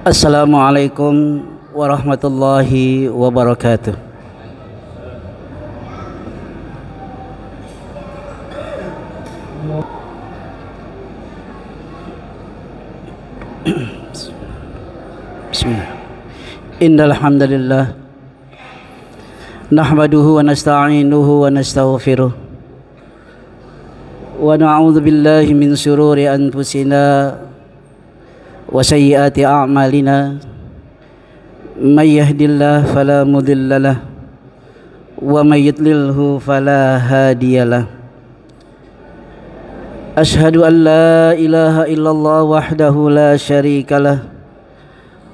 Assalamualaikum warahmatullahi wabarakatuh. Bismillah. Innal hamdalillah nahmaduhu wa nasta'inuhu wa nastaghfiruh wa na'udzu billahi min shururi anfusina wa sayyiati a'malina may yahdihillahu fala mudhillalah wa may yudlilhu fala hadiyalah. Ashhadu an la ilaha illallah wahdahu la syarikalah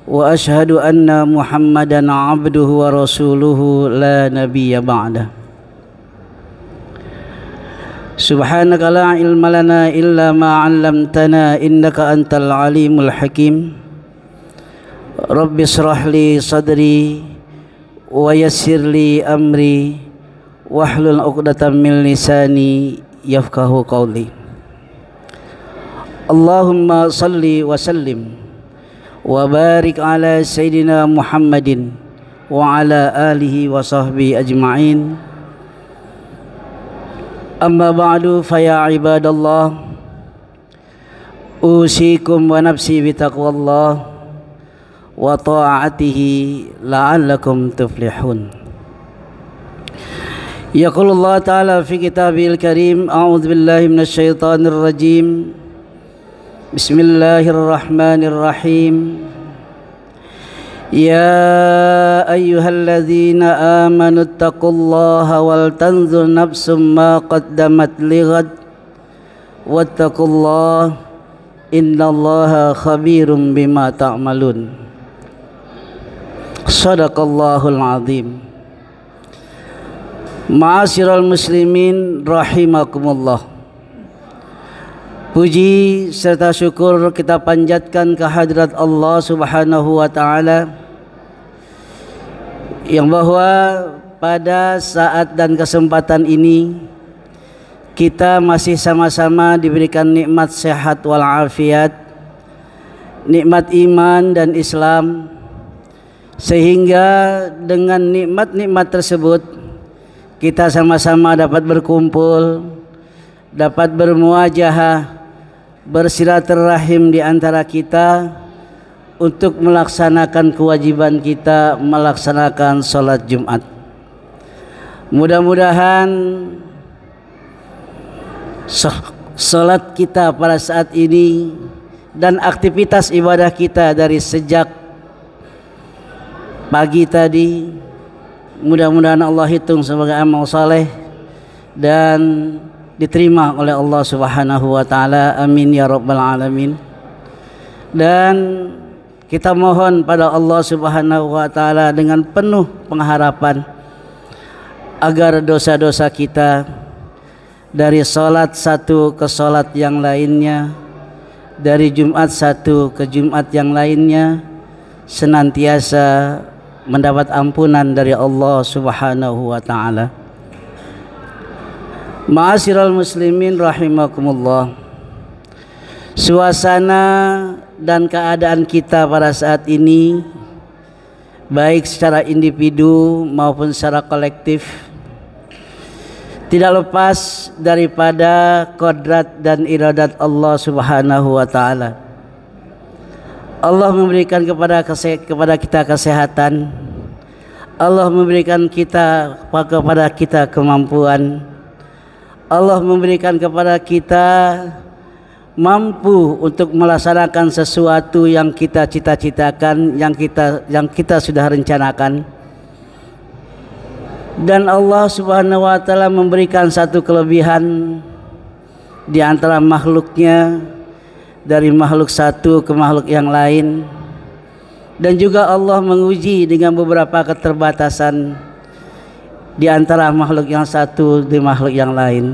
wa ashhadu anna Muhammadan abduhu wa rasuluhu la nabiyya ba'dah. Subhanaka la ilma lana illa ma 'allamtana innaka antal alimul hakim. Rabbi shrah li sadri wa yassir li amri wahlul 'uqdatam min lisani yafqahu qawli. Allahumma salli wa sallim wa barik ala sayyidina Muhammadin wa ala alihi wa sahbihi ajma'in. Amma ba'du, faya ibadallah, usikum wa nafsi bitaqwallah wa ta'atihi la'allakum tuflihun. Yaqulullah ta'ala fi kitabil karim, a'udzu billahi minasy syaithanir rajim. Bismillahirrahmanirrahim. Ya ayyuhalladzina amanu taqullaha wal tanzur nafsum ma qaddamat lighad wattaqullaha innallaha khabirum bima ta'malun. Shadaqallahul azim. Ma'asyiral muslimin rahimakumullah. Puji serta syukur kita panjatkan kehadirat Allah Subhanahu wa taala yang bahwa pada saat dan kesempatan ini kita masih sama-sama diberikan nikmat sehat wal afiat, nikmat iman dan Islam, sehingga dengan nikmat-nikmat tersebut kita sama-sama dapat berkumpul, dapat bermuajahah, bersilaturahim di antara kita untuk melaksanakan kewajiban kita melaksanakan sholat Jumat. Mudah-mudahan sholat kita pada saat ini dan aktivitas ibadah kita dari sejak pagi tadi, mudah-mudahan Allah hitung sebagai amal saleh dan diterima oleh Allah Subhanahu wa taala. Amin ya rabbal alamin. Dan kita mohon pada Allah Subhanahu wa taala dengan penuh pengharapan agar dosa-dosa kita dari salat satu ke salat yang lainnya, dari Jumat satu ke Jumat yang lainnya, senantiasa mendapat ampunan dari Allah Subhanahu wa taala. Ma'asyiral muslimin rahimakumullah. Suasana dan keadaan kita pada saat ini, baik secara individu maupun secara kolektif, tidak lepas daripada kodrat dan iradat Allah Subhanahu wa taala. Allah memberikan kepada kita kesehatan. Allah memberikan kepada kita kemampuan. Allah memberikan kepada kita mampu untuk melaksanakan sesuatu yang kita cita-citakan, yang kita sudah rencanakan. Dan Allah Subhanahu wa taala memberikan satu kelebihan di antara makhluknya, dari makhluk satu ke makhluk yang lain. Dan juga Allah menguji dengan beberapa keterbatasan di antara makhluk yang satu di makhluk yang lain.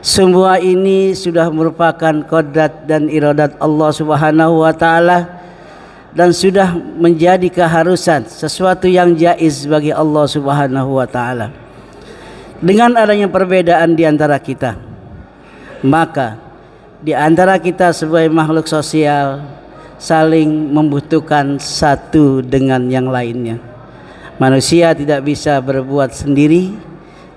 Semua ini sudah merupakan kodrat dan iradat Allah Subhanahu wa taala dan sudah menjadi keharusan, sesuatu yang jaiz bagi Allah Subhanahu wa taala. Dengan adanya perbedaan di antara kita, maka di antara kita sebagai makhluk sosial saling membutuhkan satu dengan yang lainnya. Manusia tidak bisa berbuat sendiri,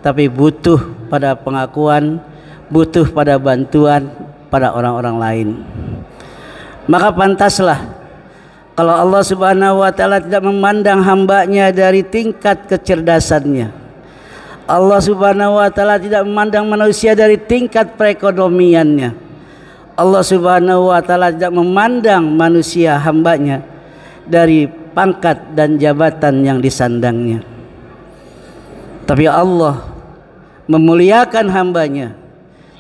tapi butuh pada pengakuan, butuh pada bantuan pada orang-orang lain. Maka pantaslah kalau Allah Subhanahu wa ta'ala tidak memandang hambanya dari tingkat kecerdasannya, Allah Subhanahu wa ta'ala tidak memandang manusia dari tingkat perekonomiannya, Allah Subhanahu wa ta'ala tidak memandang manusia hambanya dari pangkat dan jabatan yang disandangnya, tapi Allah memuliakan hambanya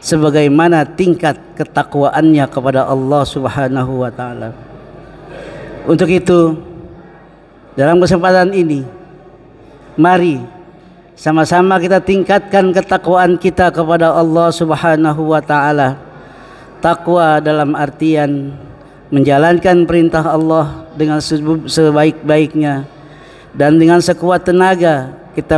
sebagaimana tingkat ketakwaannya kepada Allah Subhanahu wa ta'ala. Untuk itu, dalam kesempatan ini, mari sama-sama kita tingkatkan ketakwaan kita kepada Allah Subhanahu wa ta'ala. Takwa dalam artian menjalankan perintah Allah dengan sebaik-baiknya, dan dengan sekuat tenaga kita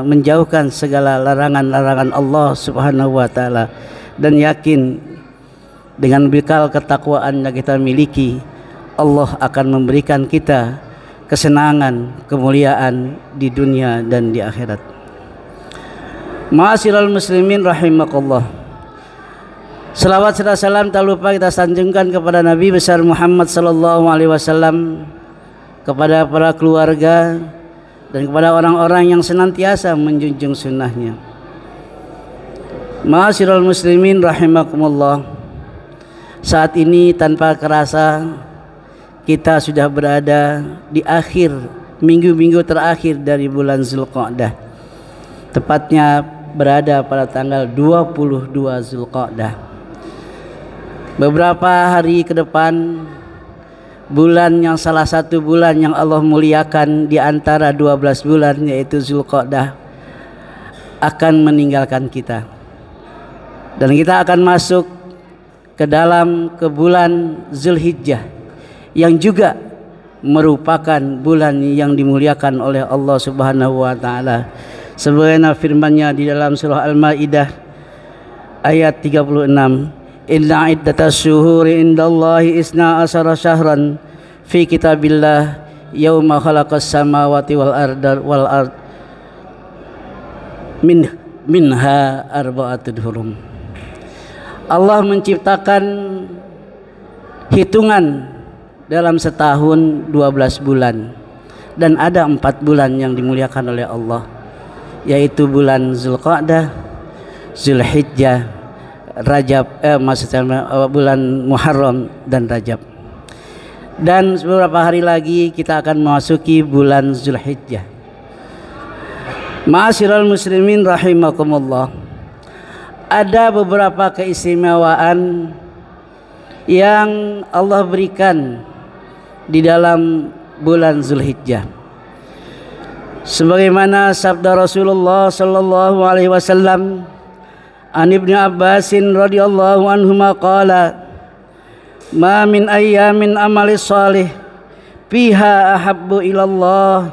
menjauhkan segala larangan-larangan Allah Subhanahu wa ta'ala, dan yakin dengan bekal ketakwaan yang kita miliki, Allah akan memberikan kita kesenangan, kemuliaan di dunia dan di akhirat. Ma'asyiral muslimin rahimakallah. Selawat serta salam tak lupa kita sanjungkan kepada Nabi besar Muhammad sallallahu alaihi wasallam, kepada para keluarga dan kepada orang-orang yang senantiasa menjunjung sunnahnya. Ma'asyiral muslimin rahimakumullah. Saat ini tanpa kerasa kita sudah berada di akhir minggu-minggu terakhir dari bulan Zulqa'dah. Tepatnya berada pada tanggal 22 Zulqa'dah. Beberapa hari ke depan, bulan yang salah satu bulan yang Allah muliakan di antara 12 bulan, yaitu Zulqa'dah, akan meninggalkan kita, dan kita akan masuk ke bulan Zulhijjah, yang juga merupakan bulan yang dimuliakan oleh Allah Subhanahu wa ta'ala, sebagaimana firman-Nya di dalam surah Al-Maidah ayat 36, Inna iddatas syuhuri indallahi isna asara syahran fi kitabillah yauma khalaqas samawati wal ard minha arba'atul hurum. Allah menciptakan hitungan dalam setahun 12 bulan, dan ada 4 bulan yang dimuliakan oleh Allah, yaitu bulan Zulqa'dah, Zulhijjah, Rajab, maksudnya bulan Muharram dan Rajab. Dan beberapa hari lagi kita akan memasuki bulan Zulhijjah. Ma'asyiral muslimin rahimakumullah. Ada beberapa keistimewaan yang Allah berikan di dalam bulan Zulhijjah. Sebagaimana sabda Rasulullah sallallahu alaihi wasallam, An Ibnu Abbasin radhiyallahu anhuma qala, ma min ayyamin amali salih fiha ahabbu ilallah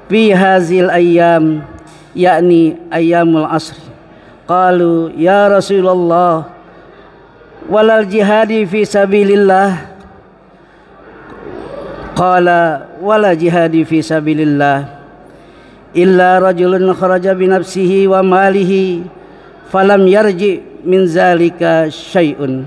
fi hazil ayyam, yakni ayyamul asr. Qalu ya Rasulullah walal jihadi fi sabilillah. Qala wala jihadi fi sabilillah illa rajulun kharaja bi nafsihi wa malihi falam yarji min zalika syai'un.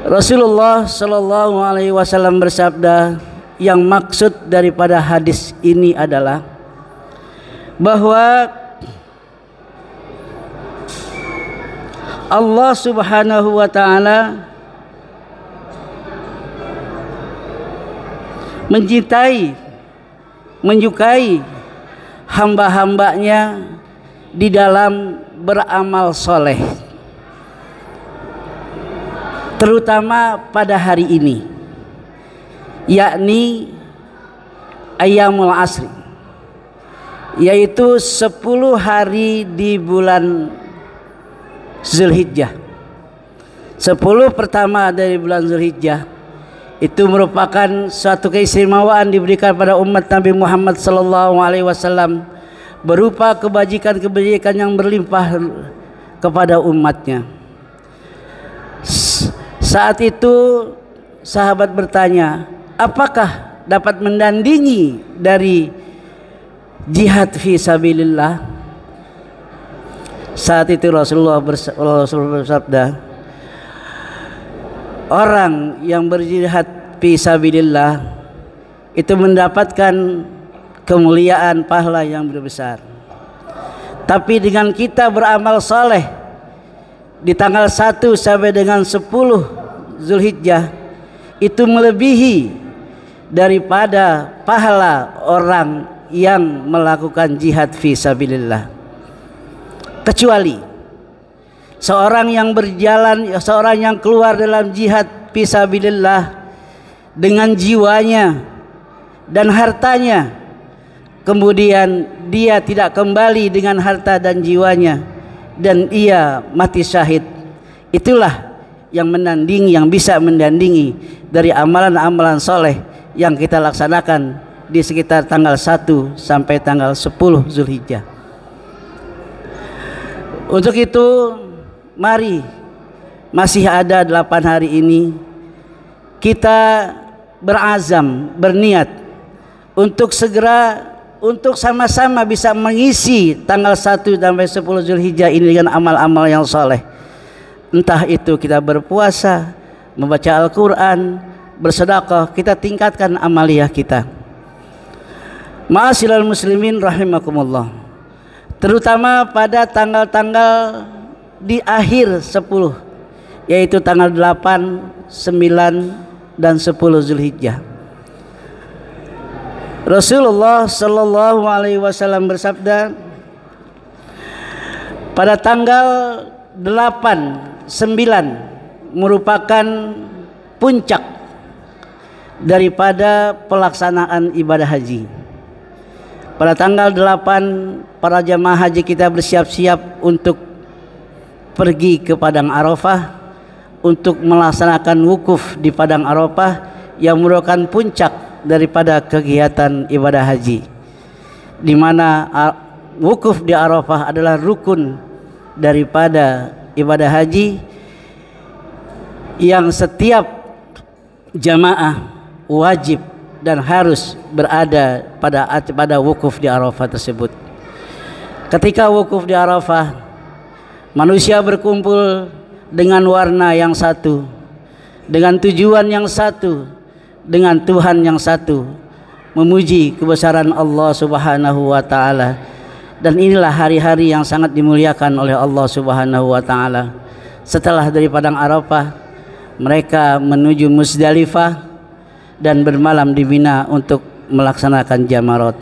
Rasulullah sallallahu alaihi wasallam bersabda, yang maksud daripada hadis ini adalah bahwa Allah Subhanahu wa ta'ala mencintai, menyukai hamba-hambanya di dalam beramal soleh, terutama pada hari ini, yakni Ayyamul Asri, yaitu 10 hari di bulan Zulhijjah. 10 pertama dari bulan Zulhijjah itu merupakan suatu keistimewaan diberikan pada umat Nabi Muhammad sallallahu alaihi wasallam, berupa kebajikan-kebajikan yang berlimpah kepada umatnya. Saat itu sahabat bertanya, apakah dapat mendandingi dari jihad fi sabilillah? Saat itu Rasulullah bersabda, orang yang berjihad fi sabilillah itu mendapatkan kemuliaan pahala yang besar. Tapi dengan kita beramal saleh di tanggal 1 sampai dengan 10 Zulhijjah itu melebihi daripada pahala orang yang melakukan jihad fi sabilillah. Kecuali seorang yang berjalan, seorang yang keluar dalam jihad fi sabilillah dengan jiwanya dan hartanya, kemudian dia tidak kembali dengan harta dan jiwanya dan ia mati syahid, itulah yang menandingi, yang bisa mendandingi dari amalan-amalan soleh yang kita laksanakan di sekitar tanggal 1 sampai tanggal 10 Zulhijjah. Untuk itu mari, masih ada 8 hari ini, kita berazam, berniat untuk segera, untuk sama-sama bisa mengisi tanggal 1 sampai 10 Zulhijjah ini dengan amal-amal yang soleh. Entah itu kita berpuasa, membaca Al-Quran, bersedekah, kita tingkatkan amaliyah kita. Ma'asyiral muslimin rahimakumullah. Terutama pada tanggal-tanggal di akhir 10, yaitu tanggal 8, 9 dan 10 Zulhijjah. Rasulullah sallallahu alaihi wasallam bersabda, pada tanggal 8, 9 merupakan puncak daripada pelaksanaan ibadah haji. Pada tanggal 8 para jamaah haji kita bersiap-siap untuk pergi ke Padang Arafah untuk melaksanakan wukuf di Padang Arafah yang merupakan puncak daripada kegiatan ibadah haji, di mana wukuf di Arafah adalah rukun daripada ibadah haji yang setiap jamaah wajib dan harus berada pada wukuf di Arafah tersebut. Ketika wukuf di Arafah, manusia berkumpul dengan warna yang satu, dengan tujuan yang satu, dengan Tuhan yang satu, memuji kebesaran Allah Subhanahu wa taala. Dan inilah hari-hari yang sangat dimuliakan oleh Allah Subhanahu wa taala. Setelah dari Padang Arafah, mereka menuju Muzdalifah dan bermalam di Mina untuk melaksanakan jamarat.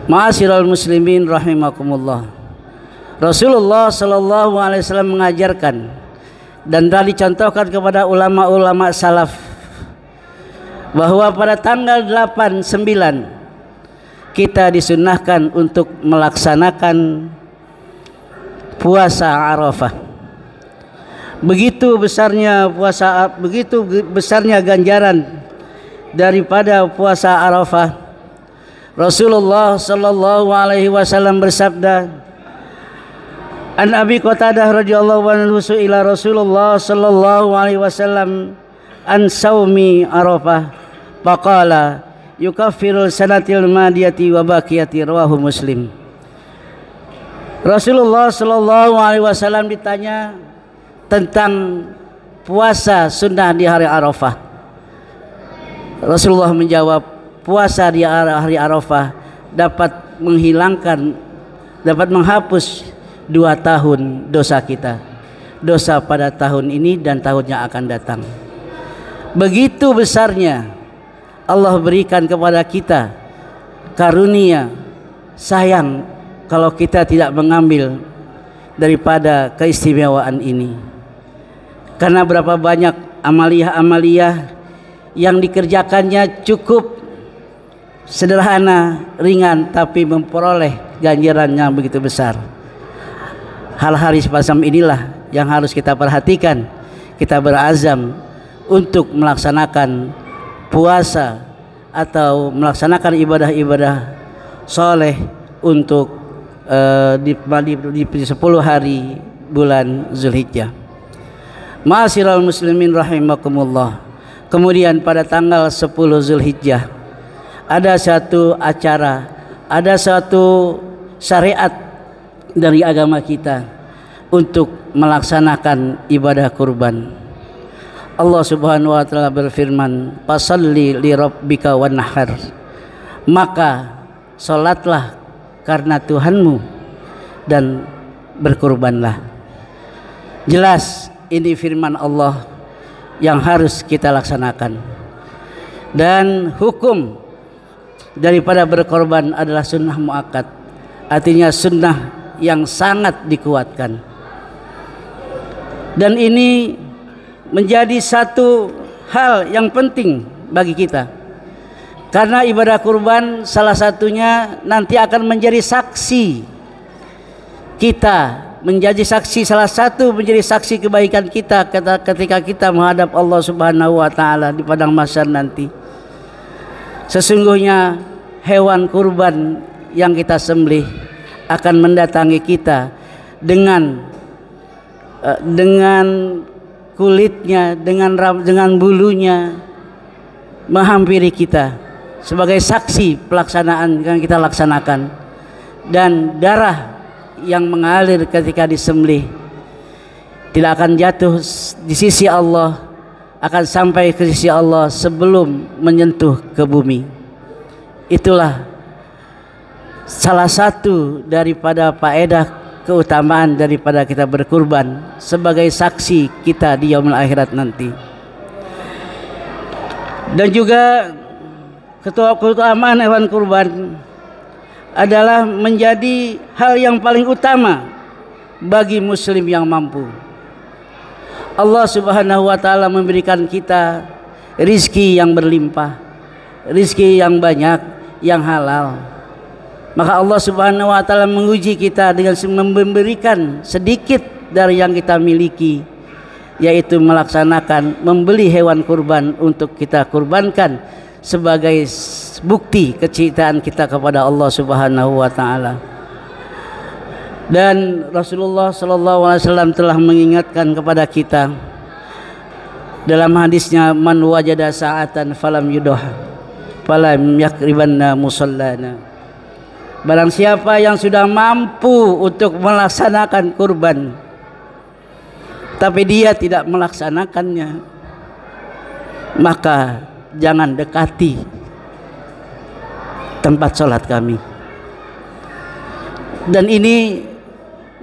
Ma'asyiral muslimin rahimakumullah. Rasulullah sallallahu alaihi wasallam mengajarkan dan telah dicontohkan kepada ulama-ulama salaf bahwa pada tanggal 8, 9 kita disunnahkan untuk melaksanakan puasa Arafah. Begitu besarnya puasa, begitu besarnya ganjaran daripada puasa Arafah. Rasulullah sallallahu alaihi wasallam bersabda, An Abi Qatadah radhiyallahu anhu ila Rasulullah sallallahu alaihi wasallam an saumi Arafah faqala yukaffirul sanatil madiyati wa baqiyati, rawahu Muslim. Rasulullah sallallahu alaihi wasallam ditanya tentang puasa sunnah di hari Arafah. Rasulullah menjawab, puasa di hari Arafah dapat menghilangkan, dapat menghapus 2 tahun dosa kita, dosa pada tahun ini dan tahun yang akan datang. Begitu besarnya Allah berikan kepada kita karunia, sayang kalau kita tidak mengambil daripada keistimewaan ini. Karena berapa banyak amaliyah-amaliyah yang dikerjakannya cukup sederhana, ringan, tapi memperoleh ganjaran yang begitu besar. Hal-hal semacam inilah yang harus kita perhatikan. Kita berazam untuk melaksanakan puasa atau melaksanakan ibadah-ibadah soleh untuk di 10 hari bulan Zulhijjah. Ma'asyiral muslimin rahimakumullah. Kemudian pada tanggal 10 Zulhijjah ada satu acara, ada satu syariat dari agama kita untuk melaksanakan ibadah kurban. Allah Subhanahu wa taala berfirman, "Fasalli li rabbika wanhar." Maka salatlah karena Tuhanmu dan berkurbanlah. Jelas ini firman Allah yang harus kita laksanakan. Dan hukum daripada berkorban adalah sunnah muakkad, artinya sunnah yang sangat dikuatkan. Dan ini menjadi satu hal yang penting bagi kita, karena ibadah kurban salah satunya nanti akan menjadi saksi kita, menjadi saksi, salah satu menjadi saksi kebaikan kita ketika kita menghadap Allah Subhanahu wa taala di padang mahsyar nanti. Sesungguhnya hewan kurban yang kita sembelih akan mendatangi kita dengan kulitnya, dengan bulunya, menghampiri kita sebagai saksi pelaksanaan yang kita laksanakan. Dan darah yang mengalir ketika disembelih tidak akan jatuh di sisi Allah, akan sampai ke sisi Allah sebelum menyentuh ke bumi. Itulah salah satu daripada faedah keutamaan daripada kita berkurban sebagai saksi kita di yaumul akhirat nanti. Dan juga keutamaan hewan kurban adalah menjadi hal yang paling utama bagi muslim yang mampu. Allah Subhanahu wa taala memberikan kita rizki yang berlimpah, rizki yang banyak, yang halal. Maka Allah Subhanahu wa taala menguji kita dengan memberikan sedikit dari yang kita miliki, yaitu melaksanakan membeli hewan kurban untuk kita kurbankan sebagai bukti kecintaan kita kepada Allah Subhanahu wa taala. Dan Rasulullah sallallahu alaihi wasallam telah mengingatkan kepada kita dalam hadisnya, man wajada sa'atan falam yudah falam yakribanna musallana. Barang siapa yang sudah mampu untuk melaksanakan kurban tapi dia tidak melaksanakannya, maka jangan dekati tempat sholat kami. Dan ini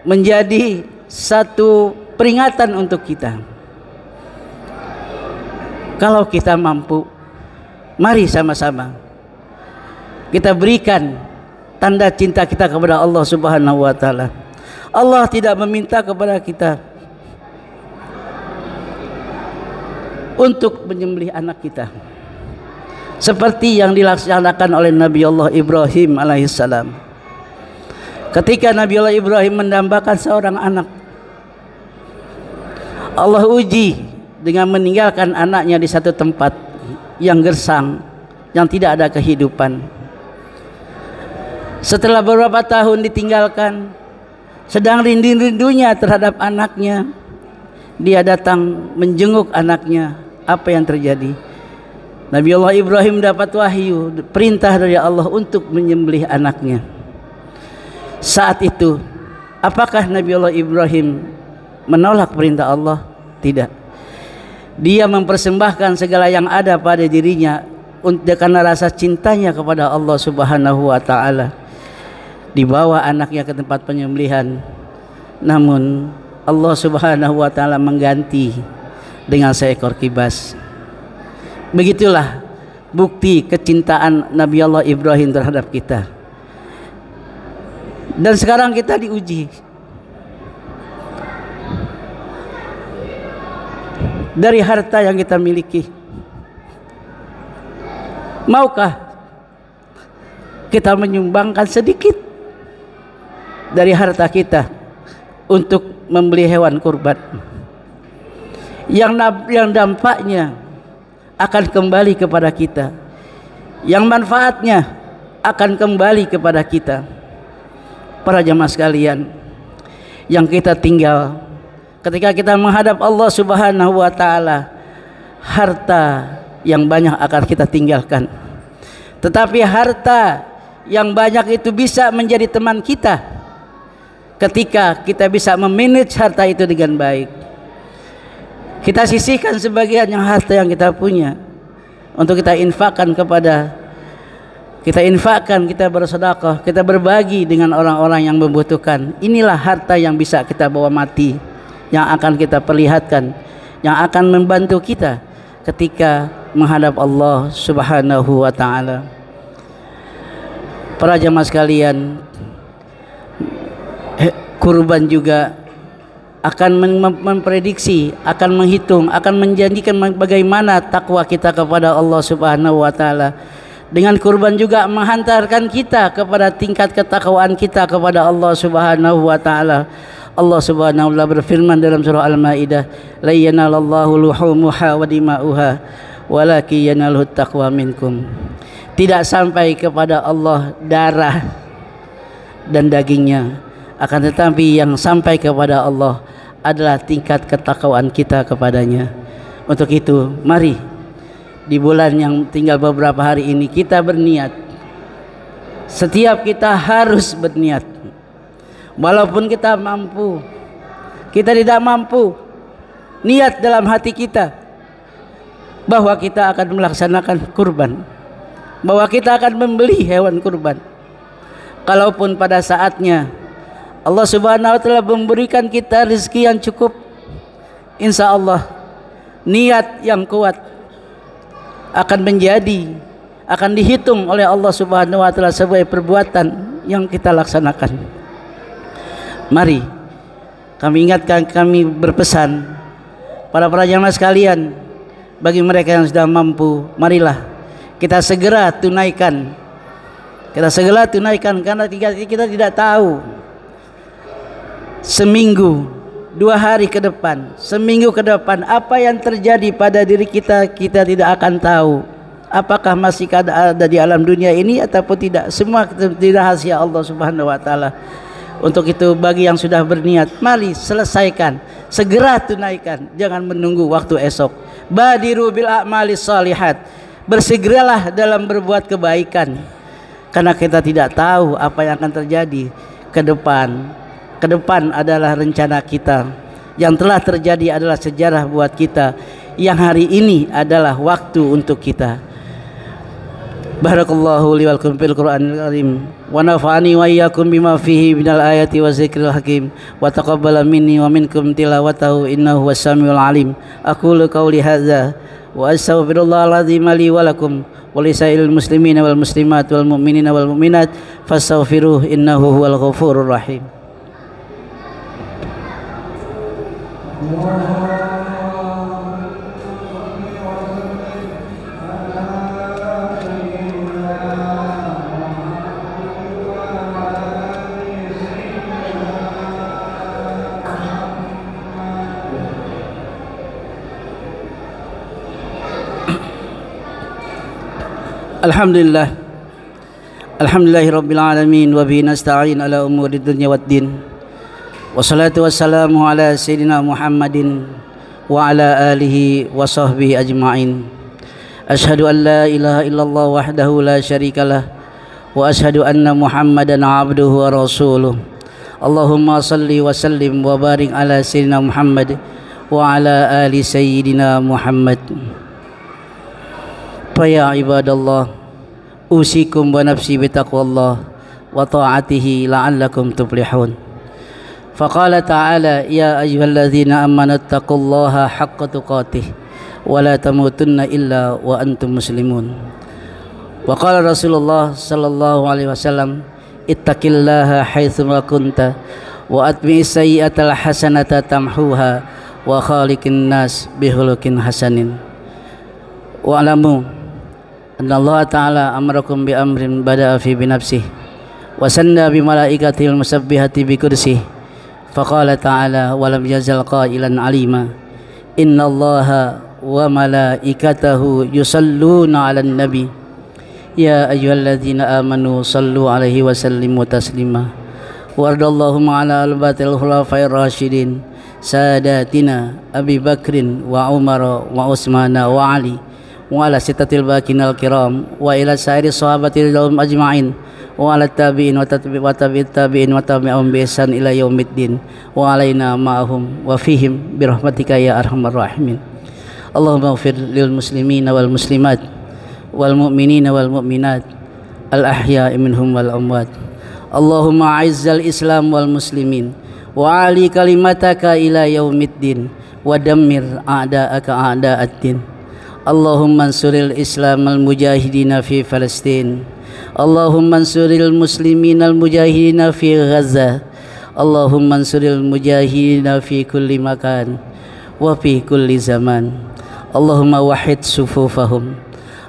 menjadi satu peringatan untuk kita. Kalau kita mampu, mari sama-sama kita berikan tanda cinta kita kepada Allah Subhanahu wa taala. Allah tidak meminta kepada kita untuk menyembelih anak kita seperti yang dilaksanakan oleh Nabi Allah Ibrahim alaihissalam. Ketika Nabi Allah Ibrahim mendambakan seorang anak, Allah uji dengan meninggalkan anaknya di satu tempat yang gersang, yang tidak ada kehidupan. Setelah beberapa tahun ditinggalkan, sedang rindu-rindunya terhadap anaknya, dia datang menjenguk anaknya. Apa yang terjadi? Nabi Allah Ibrahim dapat wahyu, perintah dari Allah untuk menyembelih anaknya. Saat itu, apakah Nabi Allah Ibrahim menolak perintah Allah? Tidak. Dia mempersembahkan segala yang ada pada dirinya karena rasa cintanya kepada Allah Subhanahu wa taala. Dibawa anaknya ke tempat penyembelihan, namun Allah Subhanahu wa taala mengganti dengan seekor kibas. Begitulah bukti kecintaan Nabi Allah Ibrahim terhadap kita. Dan sekarang kita diuji. Dari harta yang kita miliki, maukah kita menyumbangkan sedikit dari harta kita untuk membeli hewan kurban yang dampaknya akan kembali kepada kita, yang manfaatnya akan kembali kepada kita? Para jamaah sekalian yang kita tinggal, ketika kita menghadap Allah Subhanahu wa taala, harta yang banyak akan kita tinggalkan. Tetapi harta yang banyak itu bisa menjadi teman kita ketika kita bisa memanage harta itu dengan baik. Kita sisihkan sebagian yang harta yang kita punya untuk kita infakkan kita bersedekah, kita berbagi dengan orang-orang yang membutuhkan. Inilah harta yang bisa kita bawa mati, yang akan kita perlihatkan, yang akan membantu kita ketika menghadap Allah Subhanahu wa taala. Para jamaah sekalian, kurban juga akan memprediksi, akan menghitung, akan menjanjikan bagaimana takwa kita kepada Allah Subhanahu wa taala. Dengan kurban juga menghantarkan kita kepada tingkat ketakwaan kita kepada Allah Subhanahu wa taala. Allah Subhanahu wa taala berfirman dalam surah Al-Maidah, "La yanalallahu luhumuha wa dima'uha, walakin yanaluhut taqwa minkum." Tidak sampai kepada Allah darah dan dagingnya, akan tetapi yang sampai kepada Allah adalah tingkat ketakwaan kita kepadanya. Untuk itu, mari di bulan yang tinggal beberapa hari ini kita berniat. Setiap kita harus berniat. Walaupun kita mampu, kita tidak mampu, niat dalam hati kita bahwa kita akan melaksanakan kurban, bahwa kita akan membeli hewan kurban. Kalaupun pada saatnya Allah Subhanahu wa taala memberikan kita rezeki yang cukup, insya Allah niat yang kuat akan dihitung oleh Allah Subhanahu wa taala sebagai perbuatan yang kita laksanakan. Mari kami ingatkan, kami berpesan para jamaah sekalian, bagi mereka yang sudah mampu, marilah kita segera tunaikan. Karena kita tidak tahu seminggu, 2 hari ke depan, seminggu ke depan apa yang terjadi pada diri kita, kita tidak akan tahu. Apakah masih ada di alam dunia ini ataupun tidak. Semua di rahasia Allah Subhanahu wa taala. Untuk itu bagi yang sudah berniat, mari selesaikan, segera tunaikan, jangan menunggu waktu esok. Badiru bil a'malis shalihat, bersegeralah dalam berbuat kebaikan, karena kita tidak tahu apa yang akan terjadi ke depan. Ke depan adalah rencana kita, yang telah terjadi adalah sejarah buat kita, yang hari ini adalah waktu untuk kita. Barakallahu li wal lakum fil Qur'anil Karim, wa nafa'ani wa iyyakum bima fihi minal ayati wa zikril hakim, wa taqabbala minni wa minkum tilawatahu innahu was-sami'ul alim. Aqulu qawli hadza wa astaghfirullahal azim li wa lakum wa lisairil muslimina wal muslimat wal mu'minina wal mu'minat fastaghfiruhu innahu huwal ghafurur rahim. Alhamdulillahi rabbil alamin, wa bihi nasta'in ala umuri dunya waddin. Wassalatu wassalamu ala sayyidina Muhammadin wa ala alihi wa sahbihi ajma'in. Ashhadu an la ilaha illallah wahdahu la syarikalah, wa ashhadu anna Muhammadan abduhu wa rasuluh. Allahumma salli wa sallim wa barik ala sayyidina Muhammad wa ala ali sayyidina Muhammad. Faya ibadallah, usikum wa nafsi bitaqwallah wa ta'atihi la'allakum tuflihun. Faqala ta'ala, ya ayyuhalladzina amanu taqullaha haqqa tuqatih wa la tamutunna illa wa antum muslimun. Wa qala Rasulullah sallallahu alaihi wasallam, ittaqillaha haitsu ma kunta wa atbi'is sayyi'atal hasanata tamhuha wa khaliqin nas bihulukin hasanin. Wa alamu anna Allah ta'ala amarakum bi amrin bada'a fi binafsih wa sanna bi malaikatil musabbihati bi kursih. Faqala ta'ala wa lam yazal qailan alima, inna Allaha wa malaikatahu yusalluna 'alan nabi ya ayyuhalladzina amanu sallu 'alaihi wa sallimu taslima. Wardallahumma ala al-batil khulafa'ir rasyidin sadatina Abi Bakrin wa Umar wa Utsman wa Ali wa ala sittatil bakinal kiram wa ila sairi sahabati lahum ajma'in wa ala tabi'in wa tabi'it tabi'in wa tabi'ahum bi ihsan ila yaumiddin wa alaina ma'ahum wa fihim bi rahmatika ya arhamar rahimin. Allahumma ighfir lil muslimina wal muslimat wal mu'minina wal mu'minat al ahya'i minhum wal amwat. Allahumma a'izzal islam wal muslimin wa ali kalimataka ila yaumiddin wa dammir a'da'aka a'da'ad-din. Allahumma ansuril islam al mujahidina fi Palestin. Allahumma ansuril muslimin al mujahidina fi Gaza. Allahumma ansuril mujahidina fi kulli makan wa fi kulli zaman. Allahumma wahid sufufahum.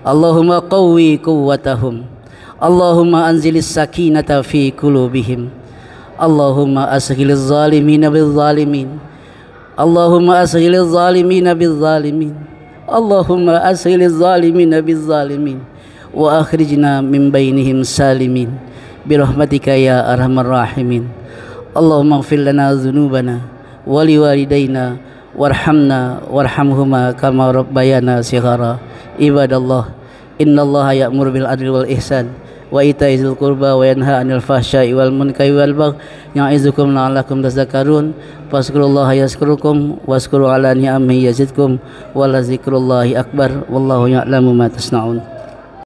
Allahumma qawwi quwwatahum. Allahumma anzilis sakinata fi qulubihim. Allahumma asghiliz zalimina bil zalimin. Allahumma asghiliz zalimina bil zalimin. Allahumma asghiliz zalimina bil zalimin wa akhrijna min bainihim salimin bi rahmatika ya arhamar rahimin. Allahumma ighfir lana dhunubana wa liwalidayna warhamna warhamhuma kama rabbayana shighara. Ibadallah, innallaha ya'muru bil adli wal ihsan wa ita'i dzil qurba wa yanha 'anil fahsya'i wal munkari wal baghi ya'izukum la'allakum tadhakkarun. Fazkurullaha yazkurukum wazkuru ala ni'amihi yazidkum wa la dzikrullahi akbar wallahu ya'lamu ma tasna'un.